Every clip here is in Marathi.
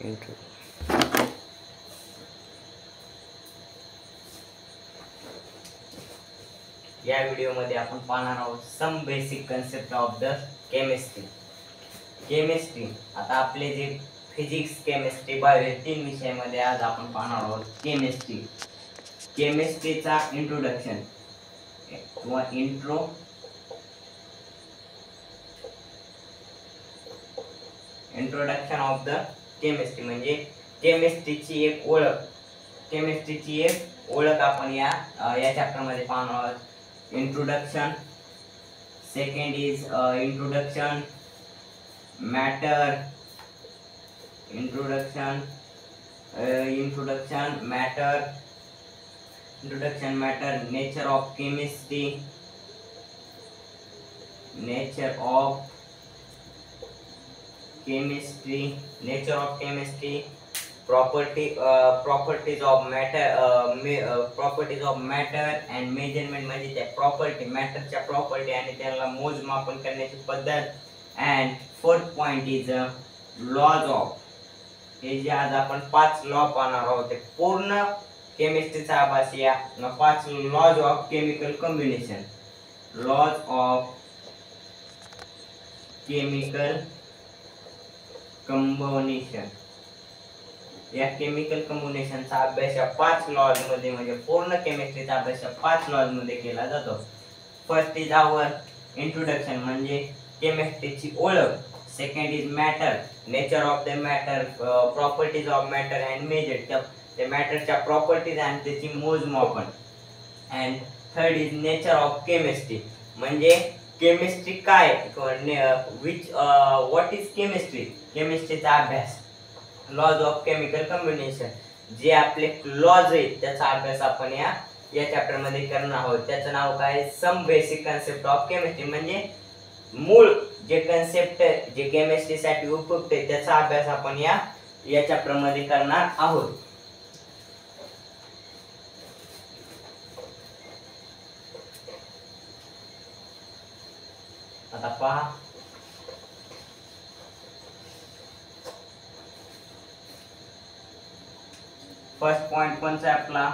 Intro. या व्हिडिओमध्ये आपण पाहणार आहोत some basic concept of the chemistry. आता आपले जे फिजिक्स, केमिस्ट्री, बायो या तीन विषयामध्ये आज आपण पाहणार आहोत केमिस्ट्रीचा इंट्रोडक्शन किंवा इंट्रोडक्शन ऑफ द केमिस्ट्री म्हणजे केमिस्ट्रीची एक ओळख आपण या चॅप्टर मध्ये पाहणार आहोत. Introduction. Second is introduction matter. Introduction matter. Nature of chemistry. properties of matter and measurement म्हणजे त्या प्रॉपर्टी मॅटरच्या प्रॉपर्टी आणि त्याला मोजमापन करण्याची पद्धत. And fourth point is laws of. हे जे आज आपण 5 लॉ पाहणार आहोत ते पूर्ण केमिस्ट्रीचा अभ्यास या 5 लॉज ऑफ केमिकल कॉम्बिनेशन. या केमिकल कॉम्बिनेशनचा अभ्यास या 5 लॉज मध्ये म्हणजे पूर्ण केमिस्ट्रीचा अभ्यास या 5 लॉज मध्ये केला जातो. फर्स्ट इज आवर इंट्रोडक्शन म्हणजे केमिस्ट्रीची ओळख. Second is matter. Nature of the matter. Properties of matter and measure. त्या मॅटरच्या प्रॉपर्टीज आणि त्याची मोजमापन. And third is nature of chemistry म्हणजे केमिस्ट्री काय व्हॉट इज केमिस्ट्रीचा अभ्यास. लॉज ऑफ केमिकल कॉम्बिनेशन जे आपले लॉज आहेत त्याचा अभ्यास आपण या चॅप्टर मध्ये करणार आहोत. त्याचं नाव काय? Some basic concept of chemistry म्हणजे मूळ जे कन्सेप्ट जे केमिस्ट्रीसाठी उपयुक्त आहे त्याचा अभ्यास आपण या चॅप्टर मध्ये करणार आहोत. आता पहा फर्स्ट पॉइंट कोणता आहे आपला?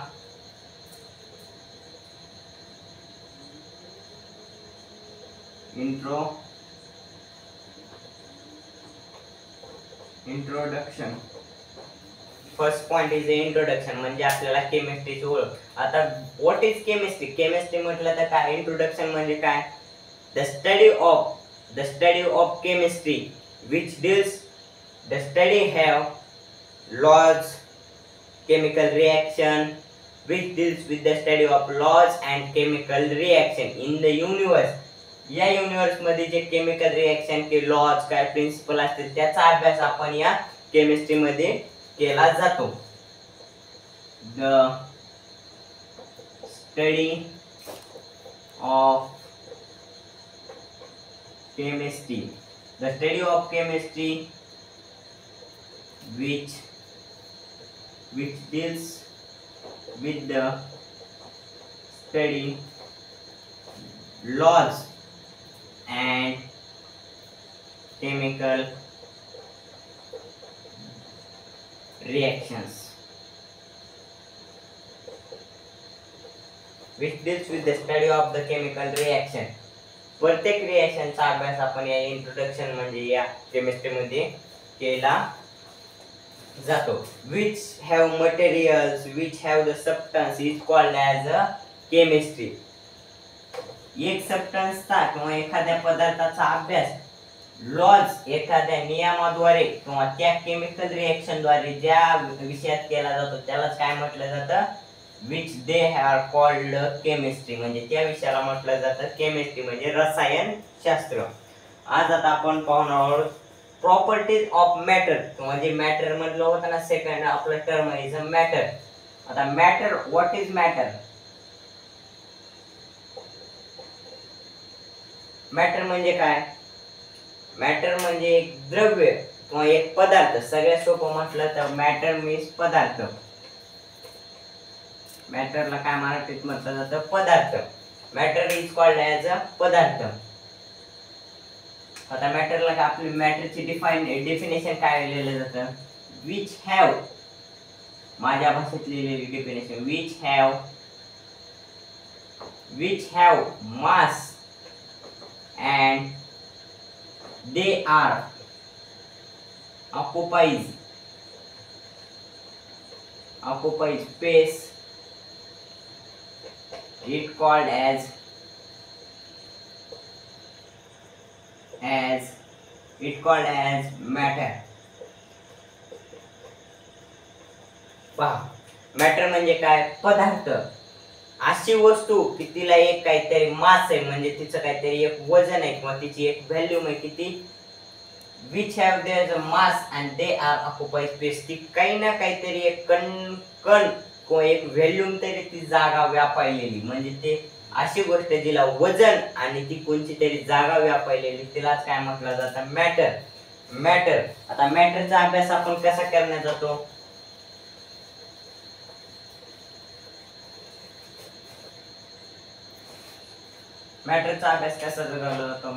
Introduction. First point is introduction म्हणजे आपल्याला केमिस्ट्रीची ओळख. आता व्हॉट इज केमिस्ट्री म्हटलं तर काय? इंट्रोडक्शन म्हणजे काय? The study of chemistry which deals the study have laws chemical reaction which deals with the study of laws and chemical reaction in the universe. या युनिवर्स मध्ये जे केमिकल रिएक्शन के लॉज काय प्रिन्सिपल असते त्याचा अभ्यास आपण या केमिस्ट्री मध्ये केला जातो. The study of chemistry which deals with the study laws and chemical reactions. Which deals with the study of the chemical reaction. प्रत्येक रिएक्शनचा अभ्यास आपण या इंट्रोडक्शन म्हणजे या केमिस्ट्री मध्ये केला जातो. which have materials which have the substance is called as a chemistry. एक सबस्टन्सचा किंवा एखाद्या पदार्थाचा अभ्यास लॉज एखाद्या नियमाद्वारे किंवा त्या केमिकल रिएक्शन द्वारे ज्या विषयात केला जातो त्यालाच काय म्हटलं जातं? which they are called chemistry म्हणजे त्या विषयाला म्हटलं जातं केमिस्ट्री म्हणजे रसायन शास्त्र. आज आता आपण पाहणार आहोत प्रॉपर्टीज ऑफ मॅटर म्हणजे मॅटर म्हटलं होतं ना सेकंड आपलं टर्म इज मॅटर. आता matter what is matter? Matter म्हणजे काय? मॅटर म्हणजे एक द्रव्य किंवा एक पदार्थ. सगळ्यात सोपं म्हटलं तर मॅटर मीन्स पदार्थ. मॅटरला काय मराठीत म्हटलं जातं? पदार्थ. Matter is called as a पदार्थ. आता मॅटरला आपली मॅटरची डेफिनेशन काय लिहिलं जातं? which have, माझ्या भाषेत लिहिलेली definition, which have mass and they are occupies space, it called as matter. पहा, मॅटर म्हणजे काय, पदार्थ, अशी वस्तू की तिला एक काहीतरी मास आहे, म्हणजे तिचं काहीतरी एक वजन आहे किंवा तिची एक व्हॅल्यूम आहे, किती which have their mass and they are occupy space, ती काही ना काहीतरी एक कण किंवा एक व्हॅल्यूम तरी ती जागा व्यापायलेली, म्हणजे ते अशी गोष्ट जिला वजन आणि ती कोणती तरी जागा व्यापायलेली, तिलाच काय म्हटलं जातं, मॅटर. आता मॅटरचा अभ्यास आपण कसा करण्यात जातो, मॅटरचा अभ्यास कसा केला जातो,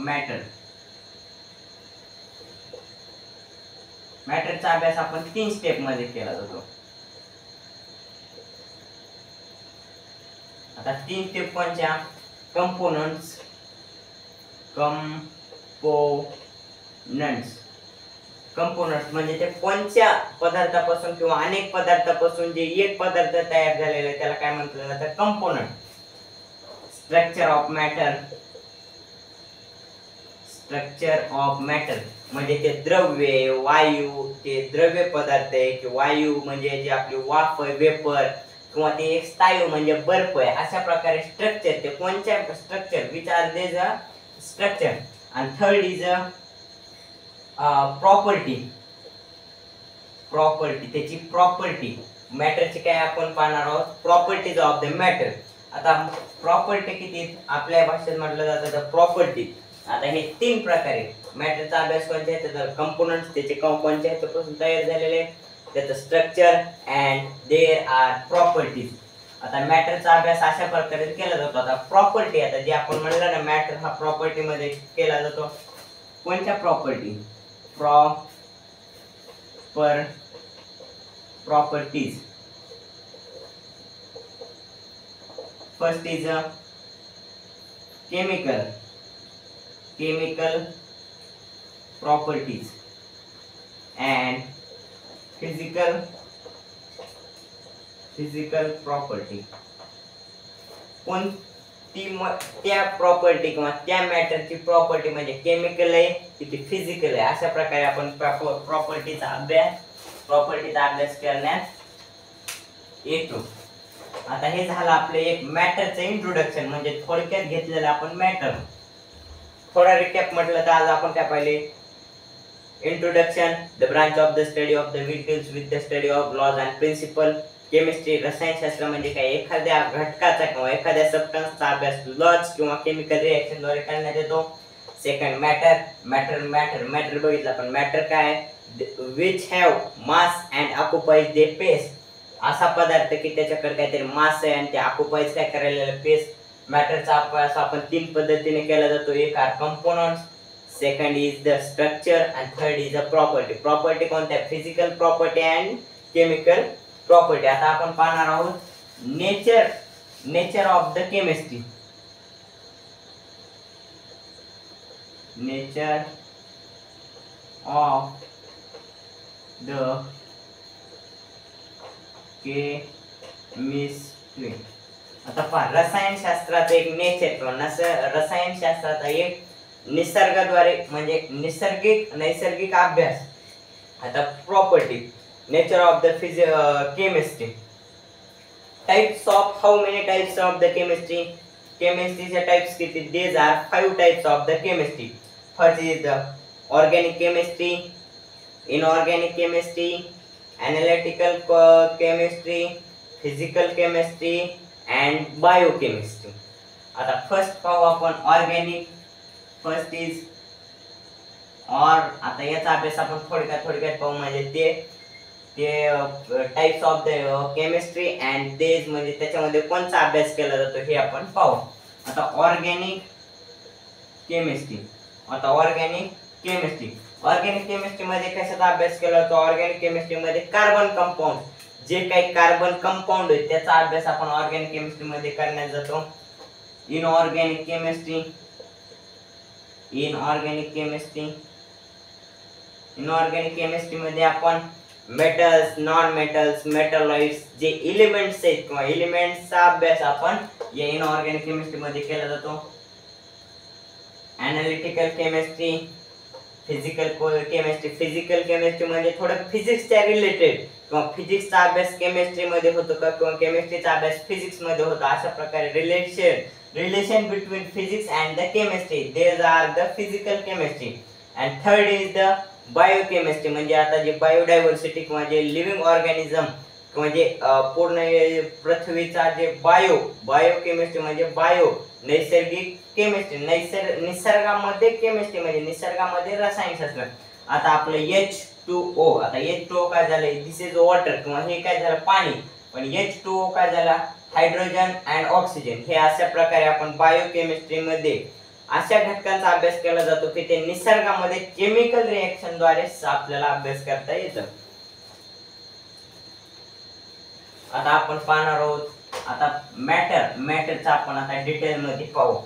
मॅटरचा अभ्यास आपण 3 स्टेप मध्ये केला जातो. आता 3 स्टेप कोणत्या, कंपोनंट्स म्हणजे ते कोणत्या पदार्थापासून किंवा अनेक पदार्थापासून जे एक पदार्थ तयार झालेला आहे त्याला काय म्हटलं जातं, कंपोनंट. स्ट्रक्चर ऑफ मॅटर म्हणजे ते द्रव्य, वायू, ते द्रव्य पदार्थ आहे की वायू म्हणजे जे आपली वाफ आहे, वेपर, किंवा ते एक स्थायू म्हणजे बर्फ आहे, अशा प्रकारे स्ट्रक्चर, ते कोणत्या स्ट्रक्चर, विच आर देज अ स्ट्रक्चर. आणि थर्ड इज अ प्रॉपर्टी, त्याची प्रॉपर्टी, मॅटरची काय आपण पाहणार आहोत, प्रॉपर्टीज ऑफ द मॅटर. आता प्रॉपर्टी किती आपल्या भाषेत म्हटलं जातं प्रॉपर्टी. आता हे 3 प्रकारे मॅटरचा अभ्यास कोणत्या आहेत, तर कंपोनंट्स, त्याचे कोणत्या ह्याच्यापासून तयार झालेले, त्याचं structure and there are properties. आता मॅटरचा अभ्यास अशा प्रकारे केला जातो. आता प्रॉपर्टी, आता जे आपण म्हणलं ना मॅटर हा प्रॉपर्टी मध्ये केला जातो, कोणत्या property, properties. First is a chemical properties and physical property. त्या प्रॉपर्टी किंवा त्या मॅटरची प्रॉपर्टी म्हणजे केमिकल आहे की फिजिकल आहे, अशा प्रकारे आपण प्रॉपर्टीचा अभ्यास करण्यात येतो. आता हे झालं आपले एक मॅटरचं इंट्रोडक्शन, म्हणजे थोडक्यात घेतलेलं आपण मॅटर. थोडा रिकॅप म्हटलं तर आज आपण काय पाहिले, introduction, the branch of the study of the which deals with the study of laws and principle. Chemistry, रसायनशास्त्र म्हणजे काय, एखाद्या घटकाचा किंवा एखाद्या सबस्टन्सचा अभ्यास लॉज किंवा केमिकल रिएक्शन द्वारे करण्यात येतो. सेकंड मॅटर बघितलं आपण, मॅटर काय, which have mass and occupies the space, असा पदार्थ की त्याच्याकडे काहीतरी मास आहे आणि ते ऑक्युपाइज काय करायला स्पेस. मॅटरचा अभ्यास आपण 3 पद्धतीने केला जातो, एक are components, second is the structure and third is the property कोणत्या, physical property and chemical property. आता आपण पाहणार आहोत nature of the chemistry. Nature of the chemistry. आता पहा, रसायनशास्त्राचा एक नेचर किंवा रसायनशास्त्राचा एक निसर्गाद्वारे म्हणजे नैसर्गिक अभ्यास. आता property, nature of the chemistry. Types of, how many types of the chemistry, केमिस्ट्रीचे टाइप्स किती, these are 5 types of the chemistry. First is the organic chemistry, inorganic chemistry, analytical chemistry, physical chemistry and biochemistry. आता फर्स्ट पाहू आपण ऑर्गॅनिक. फर्स्ट इज आता याचा अभ्यास आपण थोडक्यात पाहू, म्हणजे ते types of the chemistry and देज म्हणजे त्याच्यामध्ये कोणता अभ्यास केला जातो हे आपण पाहू. आता ऑर्गॅनिक केमिस्ट्री. ऑर्गॅनिक केमिस्ट्री मध्ये कशाचा अभ्यास केला जातो? ऑर्गॅनिक केमिस्ट्री मध्ये कार्बन कंपाऊंड, जे काही कार्बन कंपाऊंड आहे त्याचा अभ्यास आपण ऑर्गॅनिक केमिस्ट्री मध्ये करण्यात जातो. इनऑर्गॅनिक केमिस्ट्री, इनऑर्गॅनिक केमिस्ट्री मध्ये आपण मेटल्स, नॉन मेटल्स, मेटॅलॉइड्स जे एलिमेंट्स आहेत किंवा एलिमेंट्सचा अभ्यास आपण या इनऑर्गॅनिक केमिस्ट्री मध्ये केला जातो. एनालिटिकल केमिस्ट्री, फिजिकल केमिस्ट्री म्हणजे थोडं फिजिक्सच्या रिलेटेड किंवा फिजिक्सचा अभ्यास केमिस्ट्री मध्ये होतो का किंवा केमिस्ट्रीचा अभ्यास फिजिक्स मध्ये होतो, अशा प्रकारे relation between physics and the chemistry, these are the physical chemistry. And third is the biochemistry, म्हणजे आता जे बायोडायव्हर्सिटी किंवा जे लिव्हिंग ऑर्गॅनिझम किंवा जे पूर्ण पृथ्वीचा जे बायोकेमिस्ट्री म्हणजे नैसर्गिक केमिस्ट्री, निसर्गामध्ये केमिस्ट्री म्हणजे निसर्गामध्ये रसायनशास्त्र. आता आपलं H2O, आता H2O काय झालं? दिस इज वॉटर किंवा हे काय झालं? पाणी. पण H2O काय झाला? Hydrogen and oxygen. हे अशा प्रकारे आपण बायोकेमिस्ट्री मध्ये अशा घटकांचा अभ्यास केला जातो की ते निसर्गामध्ये केमिकल रिएक्शन द्वारे आपल्याला अभ्यास करता येतं. आता आपण पाहणार आहोत आता मॅटरचा आपण आता डिटेल मध्ये पाहू.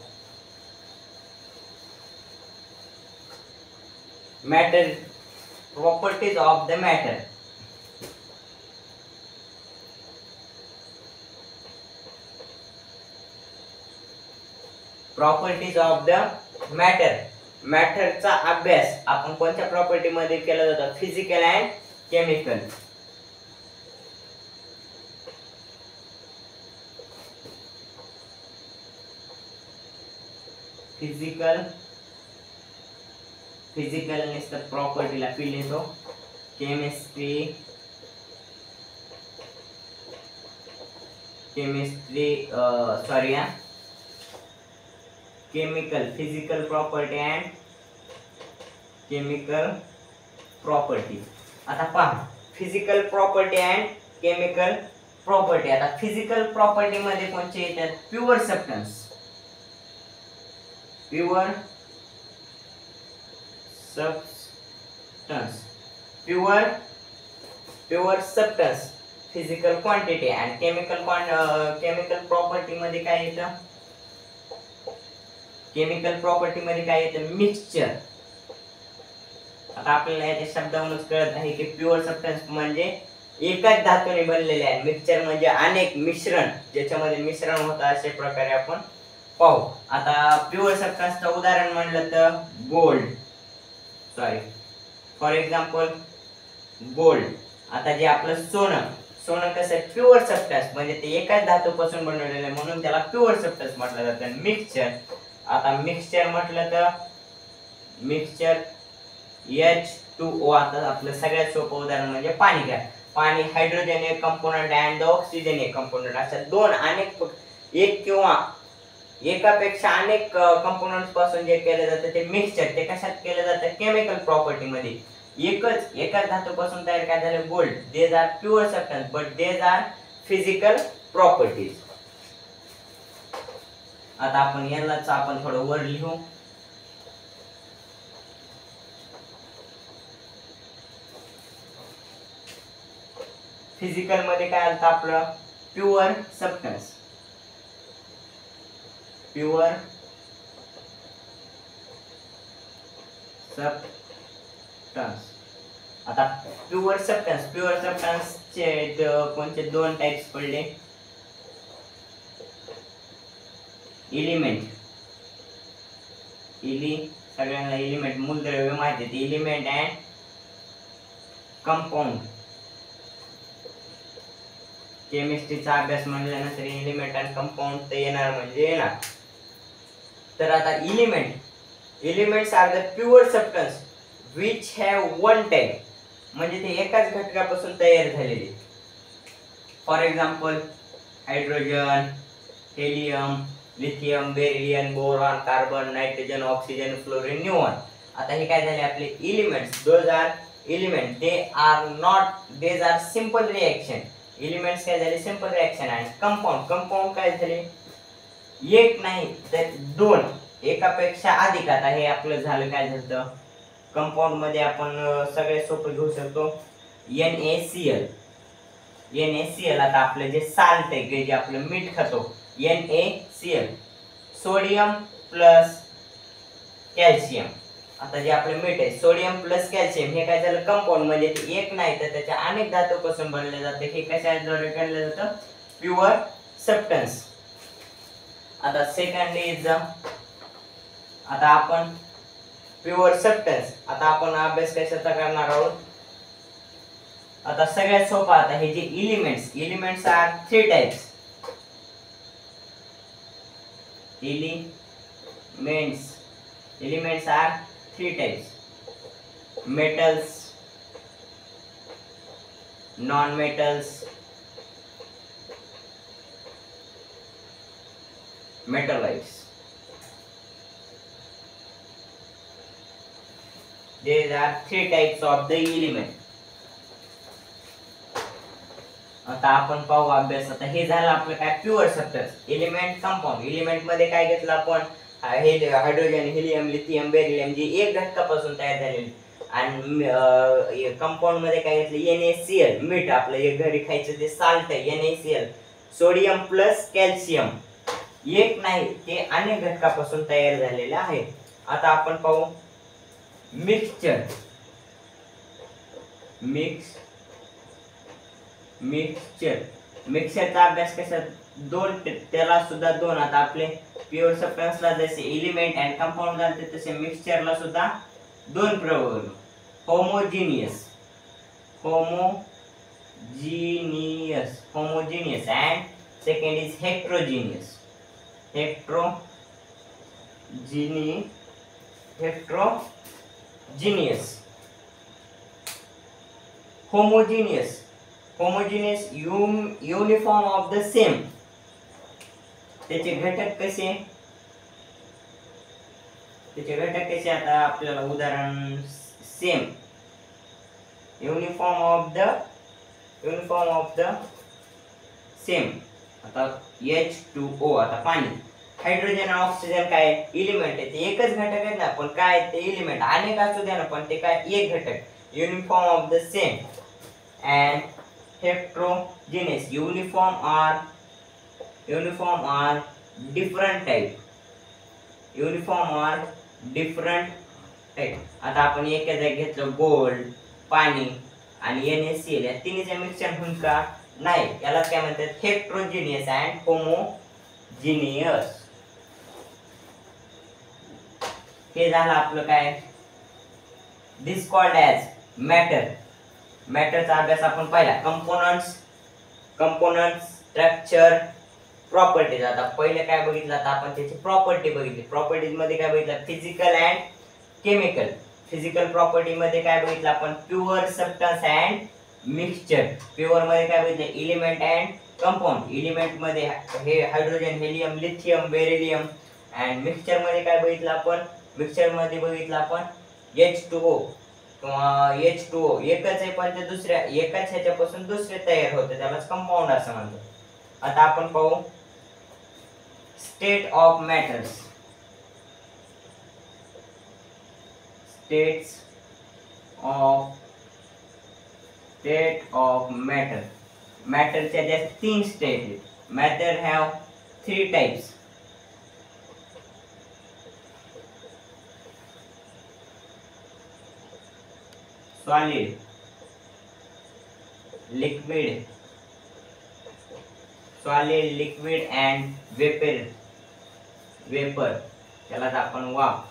Matter, properties of the matter. Properties of the मॅटरचा अभ्यास आपण कोणत्या प्रॉपर्टी मध्ये केला जातो? Physical and chemical. फिजिकल नुसतं प्रॉपर्टीला पी लिहितो. Chemistry chemical, physical property and chemical property. आता पहा physical property and chemical property. आता फिजिकल प्रॉपर्टी मध्ये कोणते येतात? Pure substance, pure substance, physical quantity. And chemical property मध्ये काय येतं? केमिकल प्रॉपर्टी मध्ये काय येतं? मिक्सचर. आता आपल्याला याच्या शब्दावरूनच कळत आहे की प्युअर सबस्टन्स म्हणजे एकाच धातूने बनलेले आहे. मिक्सचर म्हणजे अनेक मिश्रण, ज्याच्यामध्ये मिश्रण होतं, अशा प्रकारे आपण पाहू. आता प्युअर सबस्टन्सचं उदाहरण म्हणलं तर गोल्ड, फॉर एक्झाम्पल गोल्ड. आता जे आपलं सोनं कसं प्युअर सबस्टन्स म्हणजे ते एकाच धातूपासून बनवलेलं आहे म्हणून त्याला प्युअर सबस्टन्स म्हटलं जातं. मिक्सचर, आता मिक्सचर म्हटलं तर मिक्सचर H2O. आता आपलं सगळ्यात सोपं उदाहरण म्हणजे पाणी घ्या. पाणी हायड्रोजन एक कंपोनंट अँड ऑक्सिजन एक कंपोनंट, अशा दोन एक किंवा एकापेक्षा अनेक कंपोनंट्स पासून जे केले जातं ते मिक्सचर. ते कशात केलं जातं? केमिकल प्रॉपर्टी मध्ये. एकाच धातूपासून तयार काय झालं? Gold. These are pure substance but these are physical properties. आता आपण यालाच आपण थोडं वर लिहू. फिजिकल मध्ये काय आलं आपलं? Pure substance. आता प्युअर सबस्टन्सचे कोणते दोन टाइप्स पडले? एलिमेंट, सगळ्यांना एलिमेंट मूलद्रव्य माहिती आहे. Element and compound. केमिस्ट्रीचा अभ्यास म्हणल्यानंतर एलिमेंट आणि कंपाऊंड तर येणार. तर आता elements are the pure substance which have one type, म्हणजे ते एकाच घटकापासून तयार झालेले. For example hydrogen, helium, lithium, beryllium, boron, carbon, nitrogen, oxygen, fluorine, neon. आता हे काय झाले आपले elements. Those are element. These are simple reaction. Elements काय झाले? Simple reaction. आणि कंपाऊंड काय झाले? एक नाही तर दोन, एकापेक्षा अधिक. आता हे आपलं झालं काय झालं? कंपाऊंड मध्ये आपण सगळे सोपे घेऊ शकतो NaCl. NaCl आता आपलं जे साल्ट आहे जे आपलं मीठ खातो NaCl, सोडियम प्लस कॅल्शियम. आता जे आपलं मीठ आहे सोडियम प्लस कॅल्शियम हे काय झालं कंपाऊंड मध्ये एक नाही तर त्याच्या अनेक धातूपासून बनले जाते. हे कशाद्वारे केलं जातं प्युअर सबस्टन्स. आता सेकंड इज आता आपण प्युअर सबस्टन्स. आता आपण अभ्यास कशाचा करणार आहोत. आता सगळ्यात सोपा आता हे जे elements are 3 types. Elements are 3 types. metals, non-metals, metallites. There are 3 types of the element. आता आपण पाहू अभ्यास. आता हे झालं आपलं काय pure substance. Element compound. Element मध्ये काय घेतलं आपण हायड्रोजन हेलियम लिथियम बेरिलियम जे एक घटकापासून तयार झालेले. आणि कंपाऊंड मध्ये काय घेतलं NaCl मीठ आपलं हे घरी खायचं जे साल्ट आहे NaCl, सोडियम प्लस कॅल्शियम एक नाही ते अनेक घटकापासून तयार झालेले आहे. आता आपण पाहू मिक्सचरचा अभ्यास कसा त्याला सुद्धा दोन. आता आपले प्युअर सबस्टन्सला जसे एलिमेंट अँड कंपाऊंड झाले तसे मिक्सचरला सुद्धा दोन प्रकार. Homogeneous and second is heterogeneous. Homogeneous uniform of the same. त्याचे घटक कसे आता आपल्याला उदाहरण same. Uniform of the same. आता H2O आता पाणी. हायड्रोजन आणि ऑक्सिजन काय एलिमेंट आहे ते एकच घटक आहेत ना पण काय ते एलिमेंट अनेक असू द्या ना पण ते काय एक घटक. Uniform of the same and heterogeneous. Uniform are different type. आता आपण एका जागी घेतलं गोल्ड पाणी आणि NaCl या तिन्हीचे मिक्सचर होऊन का नाही याला काय म्हणतात हेटेरोजेनियस अँड होमोजेनियस. हे झालं आपलं काय दिस कॉल्ड ॲज मॅटर. मॅटरचा अभ्यास आपण पाहिला. Components structure properties. आता पहिले काय बघितलं आता आपण त्याची प्रॉपर्टी बघितली. प्रॉपर्टीज मध्ये काय बघितलं physical and chemical. Physical property मध्ये काय बघितलं आपण pure substance and mixture. Pure मध्ये काय बघितलं एलिमेंट अँड कंपाऊंड. एलिमेंट मध्ये हे hydrogen helium lithium beryllium. And mixture मध्ये काय बघितलं आपण H2O किंवा H2O एकच आहे पण ते दुसऱ्या एकाच ह्याच्यापासून दुसरे तयार होते त्यालाच कंपाऊंड असं म्हणतात. आता आपण पाहू state of matters. State of matter. मॅटरच्या ज्या 3 स्टेट आहेत. Matter have 3 types. Solid, liquid and vapour त्यालाच आपण वाफ.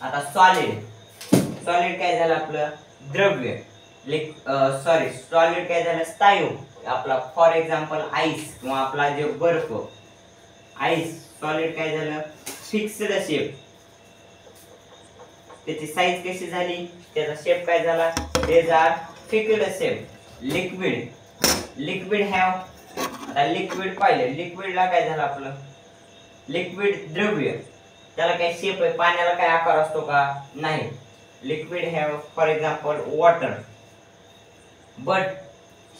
आता सॉलिड काय झालं आपलं द्रव्य. सॉलिड काय झालं स्थायू आपला. फॉर एक्झाम्पल आईस किंवा आपला जे बर्फ आईस. सॉलिड काय झालं फिक्स्ड शेप. त्याची साईज कशी झाली त्याचा शेप काय झाला these are fixed shape. Liquid have. आता लिक्विड पाहिलं. लिक्विडला काय झालं आपलं लिक्विड द्रव्य त्याला काय शेप आहे पाण्याला काय आकार असतो का नाही. Liquid have for example water. But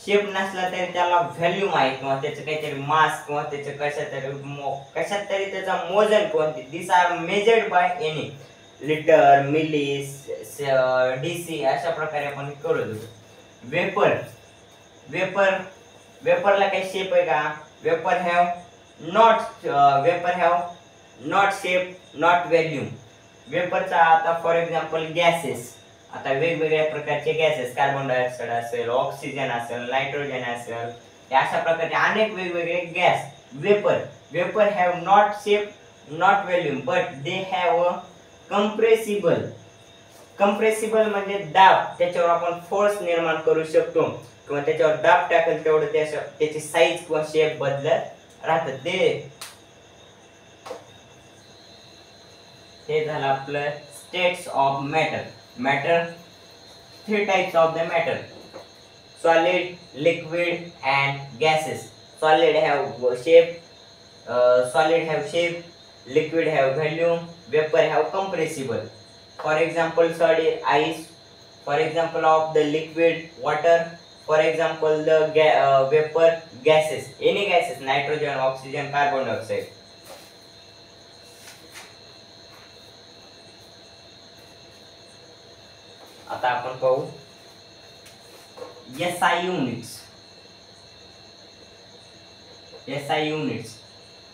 shape नसला तरी त्याला व्हॅल्यूम आहे किंवा त्याचं काहीतरी मास किंवा त्याचं कशात तरी त्याचा मोजन कोणते this are measured by any. Litre, millis, DC अशा प्रकारे आपण करू. वेपर वेपर वेपरला काही शेप आहे का? Vapour have not shape, not volume. वेपरचा आता फॉर एक्झाम्पल गॅसेस, आता वेगवेगळ्या प्रकारचे गॅसेस, कार्बन डायऑक्साइड असेल, ऑक्सिजन असेल, नायट्रोजन असेल, अशा प्रकारचे अनेक वेगवेगळे gas vapour have not shape, not volume, but they have a compressible म्हणजे दाब, त्याच्यावर आपण फोर्स निर्माण करू शकतो किंवा त्याच्यावर दाब टाकेल तेवढं त्याची साईज किंवा शेप बदलत राहतं. ते झालं आपलं states of matter. 3 types of the matter: solid, liquid and gases. Solid have shape, liquid have volume, vapor have compressible. For example, solid ice, for example of the liquid water, for example the vapor gases, any gases, nitrogen, oxygen, carbon dioxide. आता आपण पाहू SI units,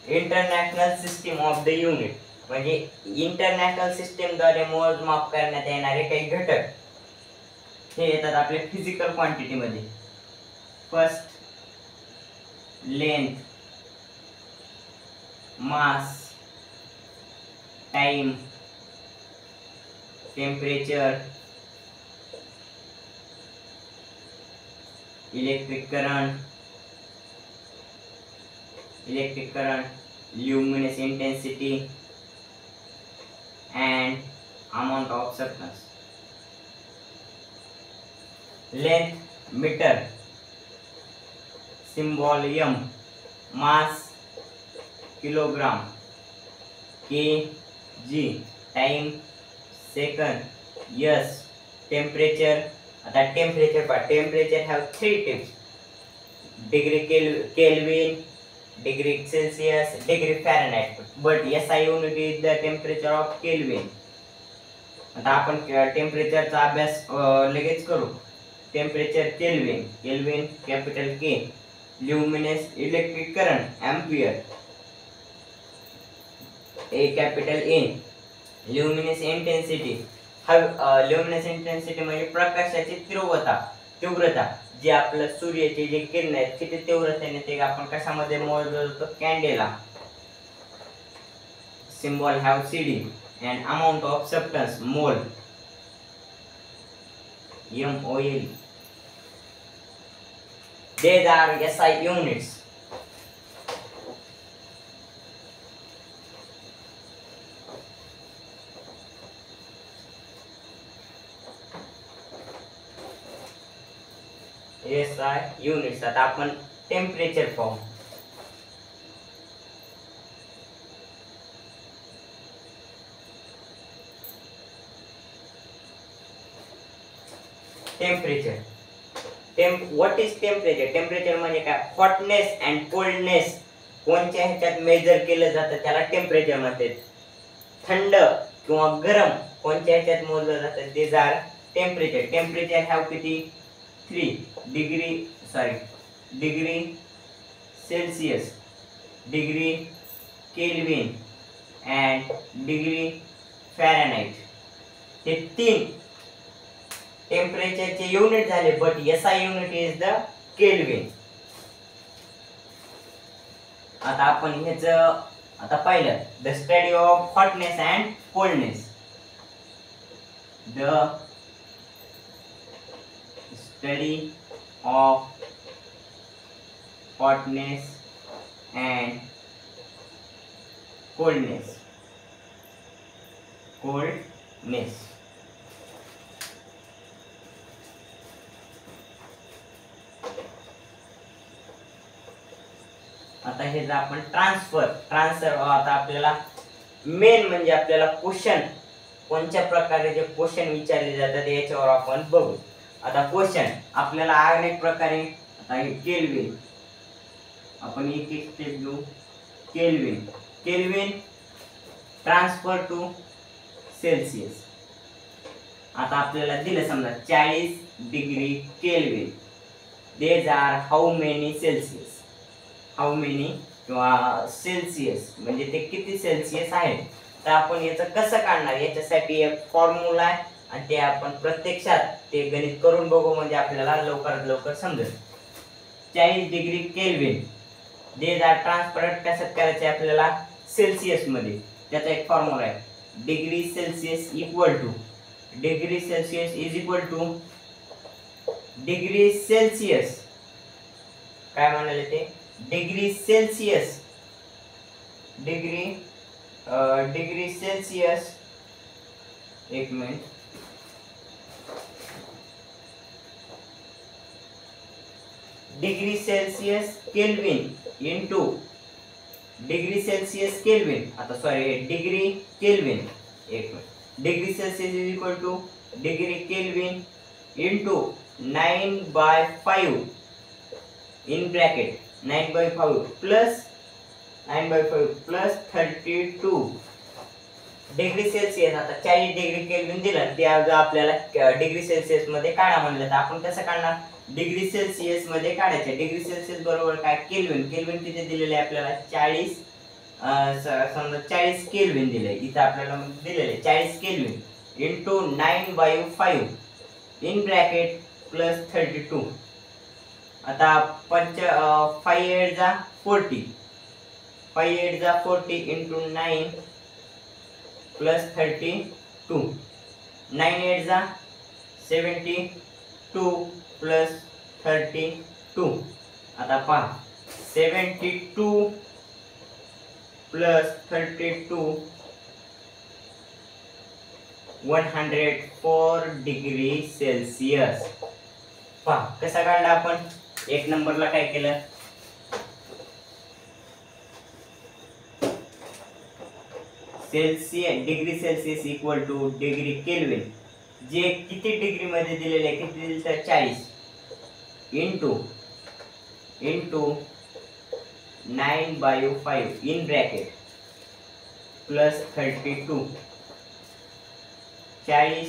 international system of the unit, म्हणजे इंटरनॅशनल सिस्टीम द्वारे मोजमाप करण्यात येणारे काही घटक हे येतात आपल्या फिजिकल क्वांटिटी मध्ये. First, length, mass, time, temperature, electric current, luminous intensity and amount of substance. Length meter, symbol m, mass kilogram, kg, time second, yes, temperature. आता temperature have 3 types: degree Kelvin, degree Celsius, degree Fahrenheit, but SI unit is the temperature of Kelvin. आता आपण टेम्परेचरचा अभ्यास लगेच करू. Temperature kelvin capital K, luminous electric current ampere, A capital N, luminous intensity म्हणजे प्रकाशाची तीव्रता जी आपल्या सूर्याचे जे किरण आहेत किती तीव्रतेने ते आपण कशामध्ये मोजलं जातं? Candela. Symbol have CD and amount of substance, mole, MOL. These are SI units. SI units. आता आपण टेम्परेचर पाहू. What is temperature? टेम्परेचर म्हणजे काय? हॉटनेस अँड कोल्डनेस कोणत्या ह्याच्यात मेजर केलं जातं त्याला टेम्परेचर म्हणतात. थंड किंवा गरम कोणत्या ह्याच्यात मोजलं जातं? These are temperature. Temperature have किती? 3 degree Celsius, degree Kelvin and degree Fahrenheit. हे 3 टेम्परेचरचे युनिट झाले, but SI unit is the Kelvin. आता आपण ह्याच आता पाहिलं the study of hotness and coldness. द स्टडी ऑफ hotness and coldness. आता हे आपण ट्रान्सफर आता आपल्याला मेन म्हणजे आपल्याला क्वेश्चन कोणत्या प्रकारे जे क्वेश्चन विचारले जातात याच्यावर आपण बघू. आता क्वेश्चन आपल्याला अनेक प्रकारे, आता हे केल्विन आपण एक स्टेप घेऊ. Kelvin transfer to Celsius. आता आपल्याला दिलं समजा 40 degree Kelvin, these are how many Celsius, how many किंवा सेल्सिअस म्हणजे ते किती सेल्सिअस आहे. तर आपण याचं कसं काढणार, याच्यासाठी एक फॉर्म्युला आहे आणि ते आपण प्रत्यक्षात ते गणित करून बघू म्हणजे आपल्याला लवकरात लवकर समजेल. 40 degree Kelvin these are transferred कशात करायचे आपल्याला, सेल्सिअस मध्ये. त्याचा एक फॉर्म्युला आहे, degree Celsius equal to, degree Celsius is equal to degree Celsius, काय म्हणाले ते, डिग्री सेल्सिअस, डिग्री सेल्सिअस, एक minute, degree Celsius Kelvin into degree Celsius Kelvin, आता सॉरी डिग्री केल्विन, एक minute, degree Celsius is equal to degree Kelvin into 9/5 in bracket 9/5 plus 9/5 plus 32 degree Celsius. आता 40 डिग्री केल्विन दिलं ते आपल्याला डिग्री सेल्सिअस मध्ये काढा म्हणलं, तर आपण कसं काढणार, डिग्री सेल्सिअस मध्ये काढायचे. डिग्री सेल्सिअस बरोबर काय, केल्विन, केल्विन किती दिलेले आपल्याला 40, समजा 40 केल्विन दिले इथं आपल्याला दिलेले 40 kelvin into 9/5 in bracket plus 32. आता 5 8 जा 40, 5 8 जा 40 इंटू 9 प्लस 32, 9 8 जा 72 प्लस 32. आता पहा 72 प्लस 32 104 डिग्री सेल्सिअस. पहा कसा काढला आपण, एक नंबरला काय केलं, Celsius, degree Celsius equal to degree kelvin, जे किती डिग्री मध्ये दिलेले आहे, किती दिले तर 40 into 9/5 in bracket plus 32, 40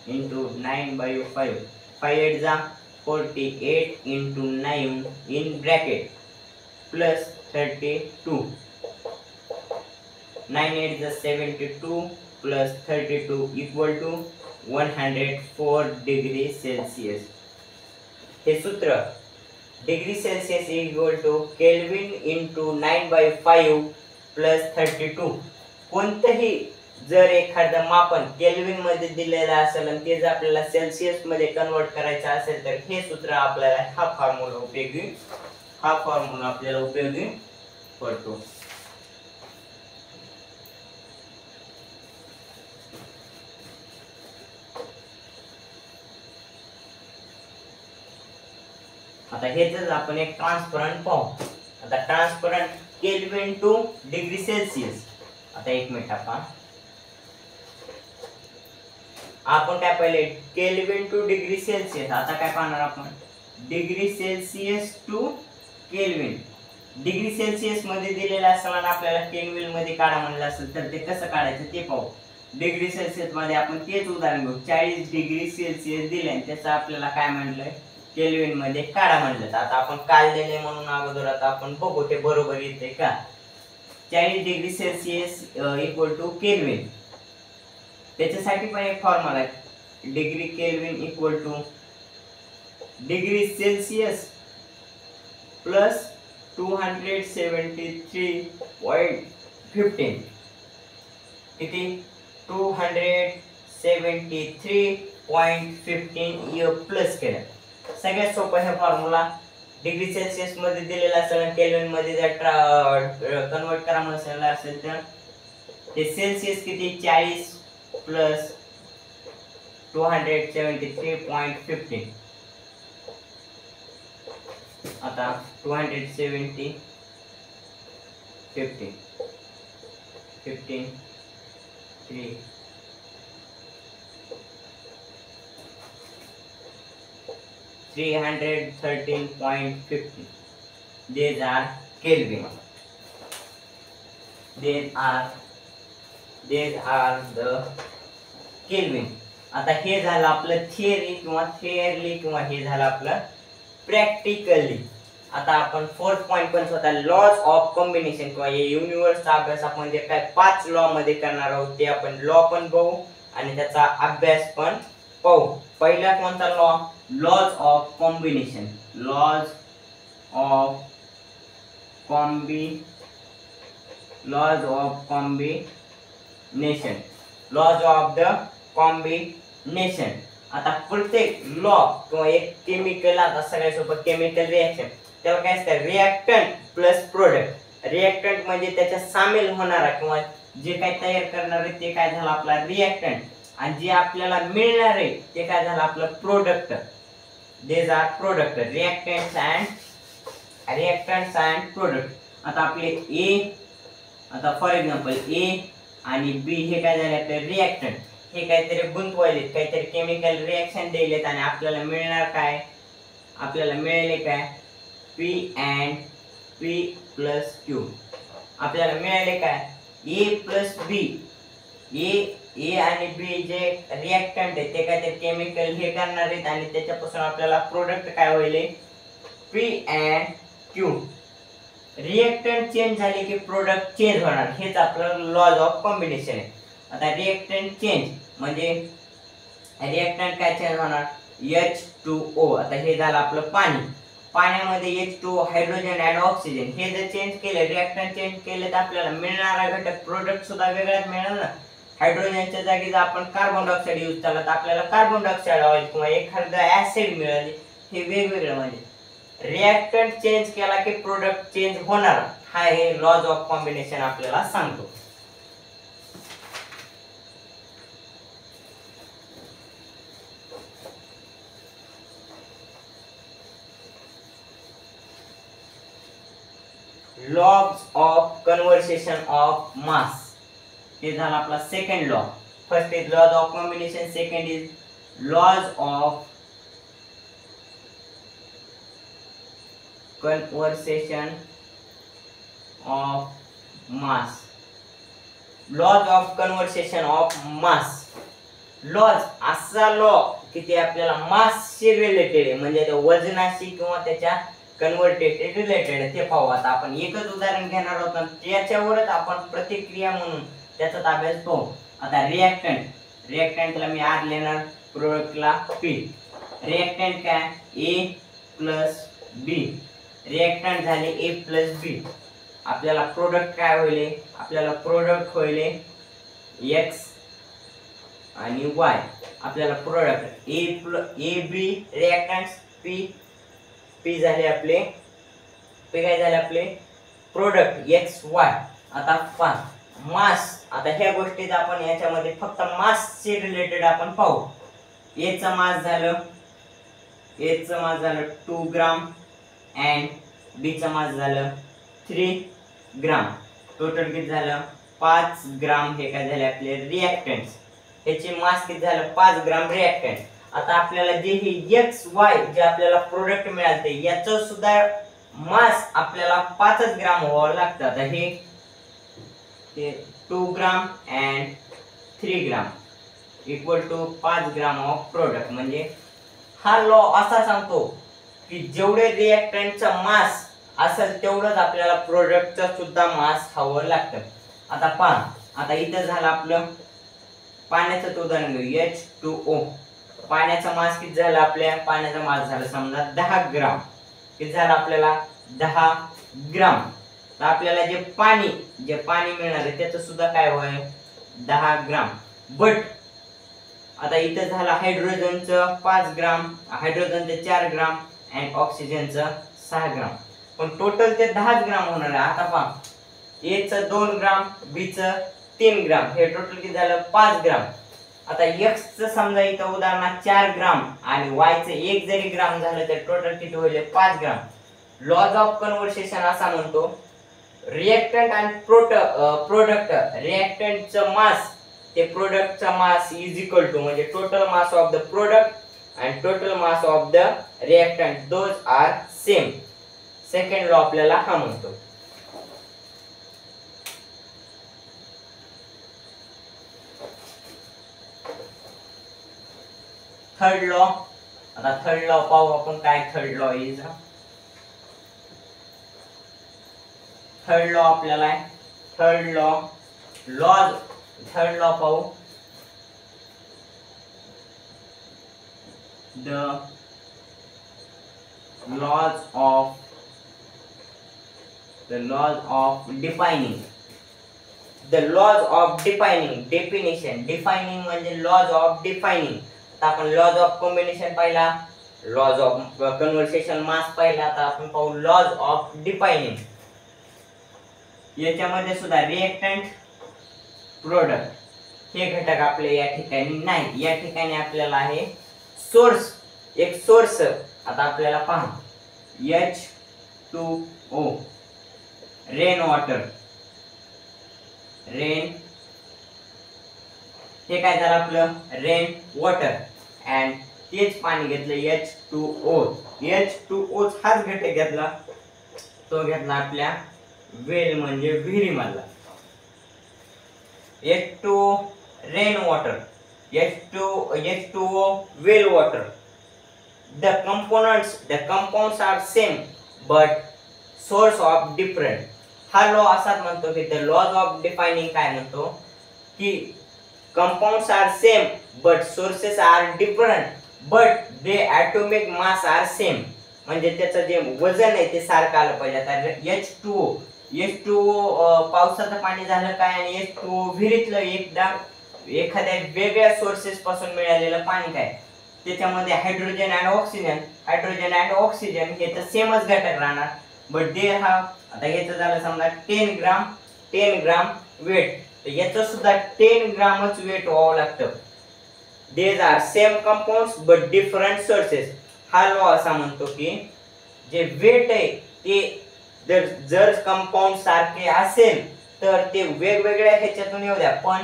into 9/5, 5 8 जा 48 इंटू 9 इन ब्रॅकेट प्लस 32, 9 8 जा 72 plus 32 equal to 104 degree Celsius. हे सूत्र degree Celsius equal to Kelvin into 9/5 plus 32. कोणतंही जर एखादं मापन केल्विन मध्ये दिलेलं असेल आणि ते जर आपल्याला सेल्सिअस मध्ये कन्वर्ट करायचं असेल तर हे सूत्र आपल्याला, हा फॉर्म्युला आपल्याला उपयोगी पडतो. आता हे जर आपण एक ट्रान्सपरंट पाहू, आता transparent kelvin to degree Celsius. आता एक मिनिट आपण काय पहिले केल्विन टू डिग्री सेल्सिअस, आता काय पाहणार आपण degree Celsius to Kelvin. Degree Celsius मध्ये दिलेलं असेल आणि आपल्याला केल्विन मध्ये काढा म्हणलं असेल तर ते कसं काढायचं ते पाहू. डिग्री सेल्सिअस मध्ये आपण तेच उदाहरण घेऊ, 40 डिग्री सेल्सिअस दिले आणि त्याचं आपल्याला काय म्हणलंय केल्विन मध्ये काढा म्हणलं. आता आपण काढलेले म्हणून अगोदर आता आपण बघू ते बरोबर येते का. 40 degree Celsius equal to Kelvin, त्याच्यासाठी पण एक फॉर्म्युला आहे, degree Kelvin equal to degree Celsius plus 273.15, किती 273.15 प्लस केलं. सगळ्यात सोपं हे फॉर्म्युला, डिग्री सेल्सिअस मध्ये दिलेला असेल केल्विन मध्ये जर कन्वर्ट करा म्हणून असेल तर ते सेल्सिअस किती 40 प्लस 273.15. आता 270 15 15 3 313.50. These are Kelvin. These are these are the kelvin. आता हे झालं आपलं थिअरी किंवा हे झालं आपलं प्रॅक्टिकली. आता आपण फोर्थ पॉइंट पण होता लॉज ऑफ कॉम्बिनेशन किंवा युनिव्हर्सचा अभ्यास आपण जे काय 5 लॉ मध्ये करणार आहोत ते आपण लॉ पण पाहू आणि त्याचा अभ्यास पण पाहू. पहिला कोणता law? Laws of combination. Laws of combination. Laws of the combination. आता प्रत्येक लॉ किंवा एक केमिकल, आता सगळ्यात सोपं केमिकल रिएक्शन, त्याला काय असतं? Reactant plus product. रिएक्टंट म्हणजे त्याच्या सामील होणारा किंवा जे काही तयार करणार आहे ते काय झालं आपला रिएक्टंट, आणि जे आपल्याला मिळणार आहे ते काय झालं आपलं product. these are product. Reactants and product. आता आपले ए, आता फॉर एक्झाम्पल ए आणि बी हे काय झाले आपले रिएक्टंट. हे काहीतरी गुंतवायलेत, काहीतरी केमिकल रिएक्शन दिलेत आणि आपल्याला मिळणार काय? आपल्याला मिळाले काय? P and P plus Q. आपल्याला मिळाले काय? A plus B. A आणि B जे रिएक्टंट आहे ते काहीतरी केमिकल हे करणार आहेत आणि त्याच्यापासून आपल्याला प्रोडक्ट काय होईल? P and Q. Reactant change झाले की प्रोडक्ट चेंज होणार. हेच आपलं लॉज ऑफ कॉम्बिनेशन आहे. आता रिएक्टंट चेंज म्हणजे रिएक्टंट काय चेंज होणार? H2O. आता हे झालं आपलं पाणी. पाण्यामध्ये H2O, हायड्रोजन अँड ऑक्सिजन हे जर चेंज केले, रिएक्टंट चेंज केले, तर आपल्याला मिळणारा घटक प्रोडक्ट सुद्धा वेगळाच मिळणार ना. हायड्रोजनच्या जागी जर आपण कार्बन डायऑक्साइड यूज केला तर आपल्याला कार्बन डायऑक्साइड ऑइल किंवा एखादं ऍसिड मिळाले. हे वेगवेगळं म्हणजे रिएक्टंट चेंज केला की प्रोडक्ट चेंज होणार. हा हे लॉज ऑफ कॉम्बिनेशन आपल्याला सांगतो. Laws of conversation of mass. हे झाला आपला second law. First is laws of combination, second is laws of conversation of mass. Laws of conversation of mass. Laws असा लॉ की ते आपल्याला मासशी रिलेटेड आहे, म्हणजे वजनाशी किंवा त्याच्या कन्व्हर्टेड रिलेटेड ते पाहू. आता आपण एकच उदाहरण घेणार आहोत आणि त्याच्यावरच आपण प्रतिक्रिया म्हणून त्याचा अभ्यास पाहू. आता रिएक्टंटला मी आर लिहिणार, प्रोडक्टला पी. रिएक्टंट काय? ए प्लस बी. रिएक्टंट झाले ए प्लस बी. आपल्याला प्रोडक्ट काय होईल? आपल्याला प्रोडक्ट होईल एक्स आणि वाय. आपल्याला product A B reactants P झाले आपले, पी काय झाले आपले प्रोडक्ट एक्स वाय. आता पहा मास. आता ह्या गोष्टीत आपण याच्यामध्ये फक्त मासशी रिलेटेड आपण पाहू. ए चं मास झालं 2 ग्राम अँड बी चं मास झालं 3 ग्राम. टोटल किती झालं? 5 ग्राम. हे काय झाले आपले रिएक्टंट्स. ह्याचे मास किती झालं? 5 ग्राम रिएक्टंट. आता आपल्याला जे हे एक्स वाय जे आपल्याला प्रोडक्ट मिळाले याचं सुद्धा मास आपल्याला 5 ग्राम व्हावं लागतं. आता हे 2 gram and 3 gram equal to 5 gram of product. म्हणजे हा लॉ असा सांगतो की जेवढे रिएक्टंटचा मास असेल तेवढंच आपल्याला प्रोडक्टचा सुद्धा मास हवं लागतं. आता पहा, आता इथं झालं आपलं पाण्याचं उदाहरण घेऊ. H2O. पाण्याचा मास किती झाला? आपल्या पाण्याचा मास झाला समजा 10 ग्राम. किती झालं आपल्याला? 10 ग्राम. तर आपल्याला जे पाणी मिळणार आहे त्याचं सुद्धा काय होईल? 10 ग्राम. बट आता इथं झालं हायड्रोजनचं 5 ग्राम, हायड्रोजनचं 4 ग्राम अँड ऑक्सिजनचं 6 ग्राम. पण टोटल ते 10 ग्राम होणार आहे. आता पहा, ए चं 2 ग्राम, बी चं 3 ग्राम. हे टोटल किती झालं? 5 ग्राम. आता एक्स चं समजा इथं उदाहरणार्थ 4 ग्राम आणि वाय चं 1 जरी ग्राम झालं तर टोटल किती होईल? 5 ग्राम. लॉज ऑफ कन्व्हर्सेशन असा म्हणतो रिएक्टंट आणि प्रोडक्ट. रिएक्टंटचं मास ते प्रोडक्टचा मास इज इक्वल टू, म्हणजे total mass of the product and total mass of the reactant, those are same. Second law आपल्याला हा म्हणतो. थर्ड लॉ, आता थर्ड लॉ पाहू आपण काय third law is. Third law आपल्याला आहे थर्ड लॉ पाहू. The laws of defining. defining म्हणजे laws of defining. आता आपण laws of combination पाहिला, laws of conversation mass पाहिला, आता आपण पाहू laws of defining. याच्यामध्ये सुद्धा रिएक्टंट, प्रोडक्ट हे घटक आपले या ठिकाणी नाही. या ठिकाणी आपल्याला आहे सोर्स, एक सोर्स. आता आपल्याला पहा H2O रेन वॉटर, हे काय झालं आपलं रेन वॉटर, अँड तेच पाणी घेतलं H2O हाच घटक घेतला, तो घेतला आपल्या वेल म्हणजे विहिरी मधला. H2O rain water, H2O well water. The compounds are same but source of different. हा लॉ असाच म्हणतो की the laws of defining काय म्हणतो की compounds are same but sources are different but their atomic mass are same. म्हणजे त्याचं जे वजन आहे ते सारखं आलं पाहिजे. आता H2O पावसाचं पाणी झालं काय आणि H2O विहिरीतलं एखाद्या वेगळ्या सोर्सेस पासून मिळालेलं पाणी काय, त्याच्यामध्ये हायड्रोजन अँड ऑक्सिजन हे तर सेमच घटक राहणार. बट दे हा आता याचं झालं समजा 10 ग्राम वेट, तर याचं सुद्धा 10 ग्रामच वेट व्हावं लागतं. These are same compounds but different sources. हा लॉ असा म्हणतो की जे वेट आहे ते जर कंपाऊंड सारखे असेल तर ते वेगवेगळ्या ह्याच्यातून येऊ द्या, पण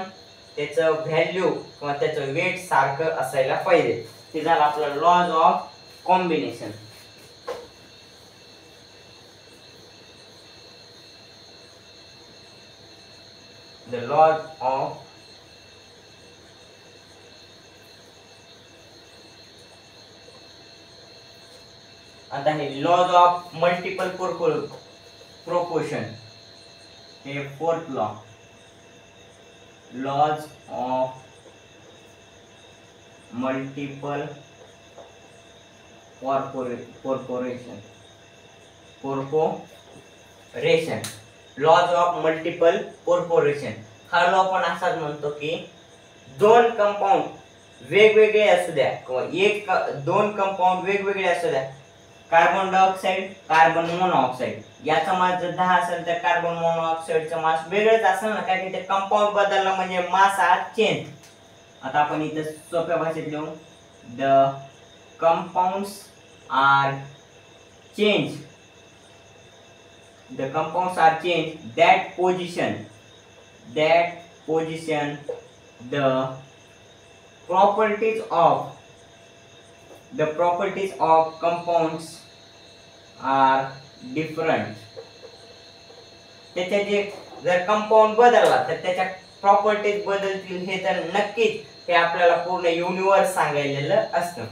त्याचं व्हॅल्यू किंवा त्याचं वेट सारखं असायला पाहिजे. हे झालं आपलं laws of combination. The laws of आता हे लॉज ऑफ मल्टिपल प्रोपोर्शन, हे fourth law. Laws of multiple corporation, laws of multiple corporation. हा लॉ पण असाच म्हणतो की दोन कंपाऊंड वेगवेगळे असू द्या किंवा दोन कंपाऊंड वेगवेगळे असू द्या, कार्बन डायऑक्साइड, कार्बन मोनॉक्साइड, याचा मास जर 10 असेल तर कार्बन मोनॉक्साइडचा मास वेगळाच असेल ना, कारण की ते कंपाऊंड बदलला म्हणजे मास हा चेंज. आता आपण इथे सोप्या भाषेत लिहू, the compounds are change, that position the properties of compounds are different. त्याचे जे जर कंपाऊंड बदलला तर त्याच्या प्रॉपर्टीज बदलतील हे तर नक्कीच हे आपल्याला पूर्ण युनिवर्स सांगायलेलं असतं.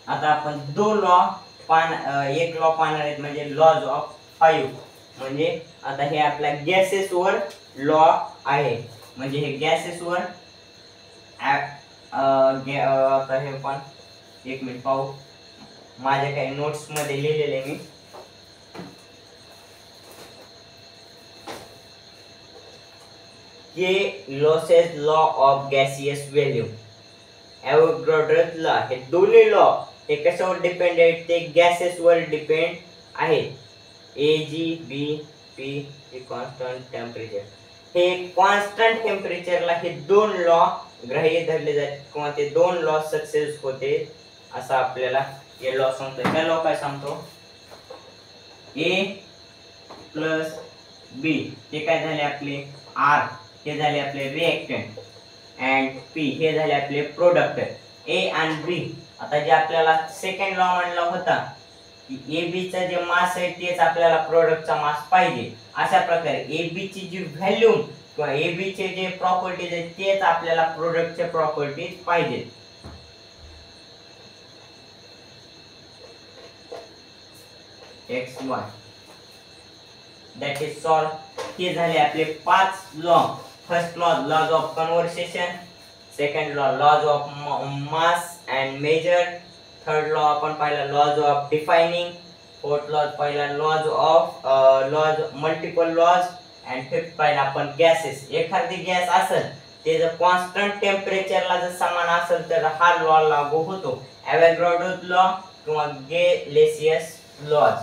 आता आपण दोन लॉ एक लॉ पाहणार आहेत म्हणजे लॉज ऑफ 5. म्हणजे आता हे आपल्या गॅसेस वर लॉ आहे, म्हणजे हे गॅसेस वर आता हे पण एक मिनिट पाहू, माझ्या काही नोट्स मध्ये लिहिलेले मी. Gay-Lussac's law of gaseous value, Avogadro's law, हे दोन्ही लॉ हे कशावर डिपेंड आहेत, ते गॅसेस वर डिपेंड आहेत. AgBP हे कॉन्स्टंट टेम्परेचर, हे कॉन्स्टंट टेम्परेचरला हे दोन लॉ ग्राह्य धरले जातात किंवा ते दोन लॉ सक्सेस होते असं आपल्याला हे लॉ सांगतो. हे लॉ काय सांगतो, A प्लस B हे काय झाले आपले R, हे झाले आपले रिएक्टंट, अँड P हे झाले आपले प्रोडक्ट. A आणि B, आता जे आपल्याला सेकंड लॉ म्हणला होता की AB चा जे मास आहे तेच आपल्याला प्रोडक्टचा मास पाहिजे, अशा प्रकारे AB ची जी व्हॅल्यूम किंवा AB चे जे प्रॉपर्टीज आहेत तेच आपल्याला प्रोडक्टचे प्रॉपर्टीज पाहिजेत. XY that is solve. हे झाले आपले 5 law. First law laws of conversation, second law laws of mass and measure, third law आपण पाहिला laws of defining, fourth law पाहिला laws of multiple laws, and fifth पाहिला आपण गॅसेस. एखादी गॅस असेल ते जर कॉन्स्टंट टेम्परेचरला जर समान असेल तर हा लॉ लागू होतो, अवोगाड्रो लॉ किंवा गॅलिसियस लॉज.